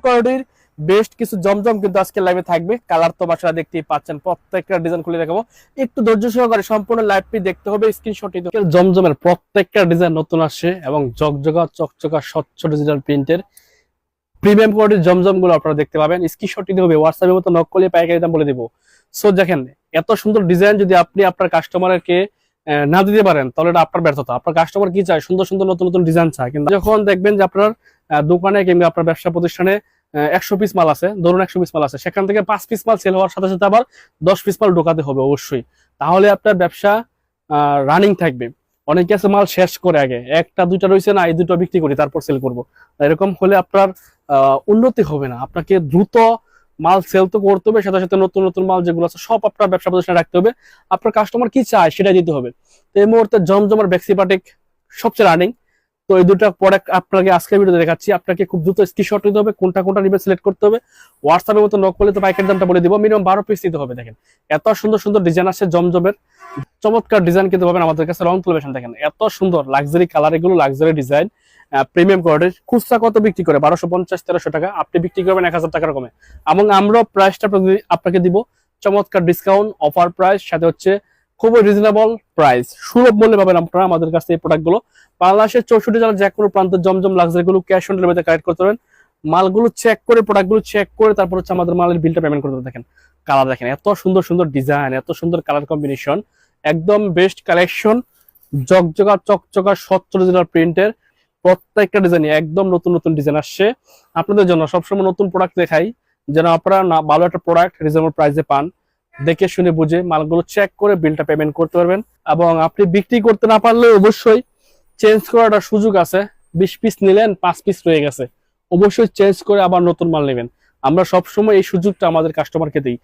কোয়ালিটির বেস্ট কিছু জমজম কিন্তু আজকে লাইভে থাকবে। কালার তো বাসায় দেখতেই পাচ্ছেন, প্রত্যেকটা ডিজাইন খুলে দেখাবো। একটু ধৈর্য সহকারে সম্পূর্ণ লাইভটি দেখতে হবে, স্ক্রিনশট নিতে হবে। জমজমের প্রত্যেকটা ডিজাইন নতুন আসছে এবং জগজগা চকচকা স্বচ্ছ ডিজিটাল প্রিন্টের প্রিমিয়াম কোয়ালিটির জমজম গুলো আপনারা দেখতে পাবেন। স্ক্রিনশট নিতে হবে, হোয়াটসঅ্যাপের মতো নক করলে পাইকারি দাম বলে দিব। সো দেখেন, এত সুন্দর ডিজাইন যদি আপনি আপনার কাস্টমারকে না দিতে পারেন তাহলে এটা আপনার ব্যর্থতা। আপনার কাস্টমার কি চায়? সুন্দর সুন্দর নতুন নতুন ডিজাইন চায়। কিন্তু যখন দেখবেন যে আপনার দোকানে কিংবা আপনার ব্যবসা প্রতিষ্ঠানে 100 পিস মাল আছে, ধরুন 100 পিস মাল আছে, সেখান থেকে 5 পিস মাল সেল হওয়ার সাথে সাথে আবার 10 পিস মাল ঢোকাতে হবে অবশ্যই। তাহলে আপনার ব্যবসা রানিং থাকবে। অনেকে আছে মাল শেষ করে আগে, একটা দুইটা রয়েছে না, এই দুটো বিক্রি করি তারপর সেল করব। এরকম হলে আপনার উন্নতি হবে না। আপনাকে দ্রুত মাল সেল তো করতে হবে, সাথে সাথে নতুন নতুন মাল যেগুলো আছে সব আপনার ব্যবসা প্রতিষ্ঠানে রাখতে হবে। আপনার কাস্টমার কি চায় সেটাই দিতে হবে। তো এই মুহূর্তে জমজমার বেক্সিপাটিক সবচেয়ে রানিং। তো এই দুটো প্রোডাক্ট আপনাকে আজকে ভিডিওতে দেখাচ্ছি। আপনাকে খুব দ্রুত স্ক্রিনশট নিতে হবে, কোনটা কোনটা নিবে সিলেক্ট করতে হবে। হোয়াটসঅ্যাপের মতো নক করলে তো পাইকারি দামটা বলে দিব। মিনিমাম 12 পিস দিতে হবে। দেখেন এত সুন্দর সুন্দর ডিজাইন আছে জমজমের, চমৎকার ডিজাইন কিন্তু পাবেন আমাদের কাছে। রং তুলবেন, দেখেন এত সুন্দর লাক্সারি কালার, এগুলো লাক্সারি ডিজাইন, প্রিমিয়াম কোয়ালিটির। খুচরা কত বিক্রি করে? 1250-1300 টাকা, আপনি বিক্রি করবেন 1000 টাকার কমে। এবং আমরা প্রাইসটা আপনাকে দিব চমৎকার ডিসকাউন্ট অফার প্রাইস, সাথে হচ্ছে খুবই রিজনেবল প্রাইস, সুলভ মূল্যে পাবেন আপনারা আমাদের কাছে এই প্রোডাক্টগুলো। বাংলাদেশের 64 জেলার যে কোনো প্রান্তের জমজম লাক্সারি গুলো ক্যাশ অন ডেলিভারিতে কালেক্ট করতে পারবেন। মালগুলো চেক করে, প্রোডাক্টগুলো চেক করে তারপর হচ্ছে আমাদের মালের বিলটা পেমেন্ট করতে হবে। দেখেন কালার, দেখেন এত সুন্দর সুন্দর ডিজাইন, এত সুন্দর কালার কম্বিনেশন, একদম বেস্ট কালেকশন। জগজগা চকচকা স্বচ্ছ ডিজিটাল প্রিন্টের প্রত্যেকটা ডিজাইন একদম নতুন নতুন ডিজাইন আসছে আপনাদের জন্য। সবসময় নতুন প্রোডাক্ট দেখাই যেন আপনারা ভালো একটা প্রোডাক্ট রিজনেবল প্রাইসে পান। দেখে শুনে বুঝে মালগুলো চেক করে বিলটা পেমেন্ট করতে পারবেন। এবং আপনি বিক্রি করতে না পারলে অবশ্যই চেঞ্জ করার একটা সুযোগ আছে। 20 পিস নিলেন, 5 পিস রয়ে গেছে, অবশ্যই চেঞ্জ করে আবার নতুন মাল নেবেন। আমরা সবসময় এই সুযোগটা আমাদের কাস্টমারকে দিই।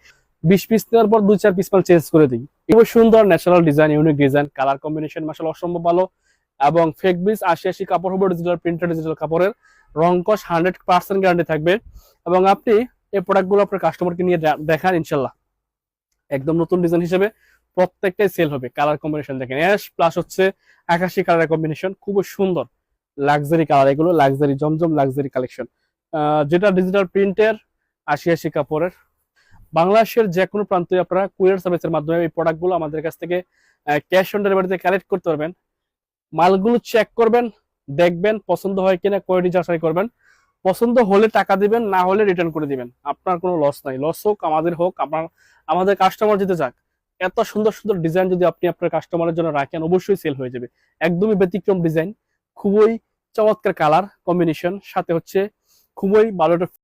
20 পিস নেওয়ার পর 2-4 পিস মাল চেঞ্জ করে দিই। খুবই সুন্দর natural design, unique design, colour combination মাশাআল্লাহ অসম্ভব ভালো। এবং ফেক বিস 80 কাপড় হবে, ডিজিটাল প্রিন্টেড ডিজিটাল কাপড়ের। রং কস 100% গ্যারান্টি থাকবে। এবং আপনি এই প্রোডাক্টগুলো আপনার কাস্টমারকে নিয়ে দেখান, ইনশাল্লাহ একদম নতুন ডিজাইন হিসেবে প্রত্যেকটাই সেল হবে। কালার কম্বিনেশন দেখেন, অ্যাশ প্লাস হচ্ছে আকাশি কালারের কম্বিনেশন, খুবই সুন্দর লাক্সারি কালার। এগুলো লাক্সারি জমজম লাক্সারি কালেকশন, যেটা ডিজিটাল প্রিন্টের 80 কাপড়ের। বাংলাদেশের যে কোনো প্রান্তে আপনারা কুরিয়ার সার্ভিসের মাধ্যমে এই প্রোডাক্টগুলো আমাদের কাছ থেকে ক্যাশ অন ডেলিভারিতে কালেক্ট করতে পারবেন। মালগুলো চেক করবেন, দেখবেন পছন্দ হয় কিনা, কোয়ালিটি যাচাই করবেন। পছন্দ হলে টাকা দিবেন, না হলে রিটার্ন করে দিবেন। আপনার কোনো লস নাই। লস হোক আমাদের হোক, আমাদের কাস্টমার যেতে যাক। এত সুন্দর সুন্দর ডিজাইন যদি আপনি আপনার কাস্টমারের জন্য রাখেন অবশ্যই সেল হয়ে যাবে। একদমই ব্যতিক্রম ডিজাইন, খুবই চমৎকার কালার কম্বিনেশন, সাথে হচ্ছে খুবই ভালো একটা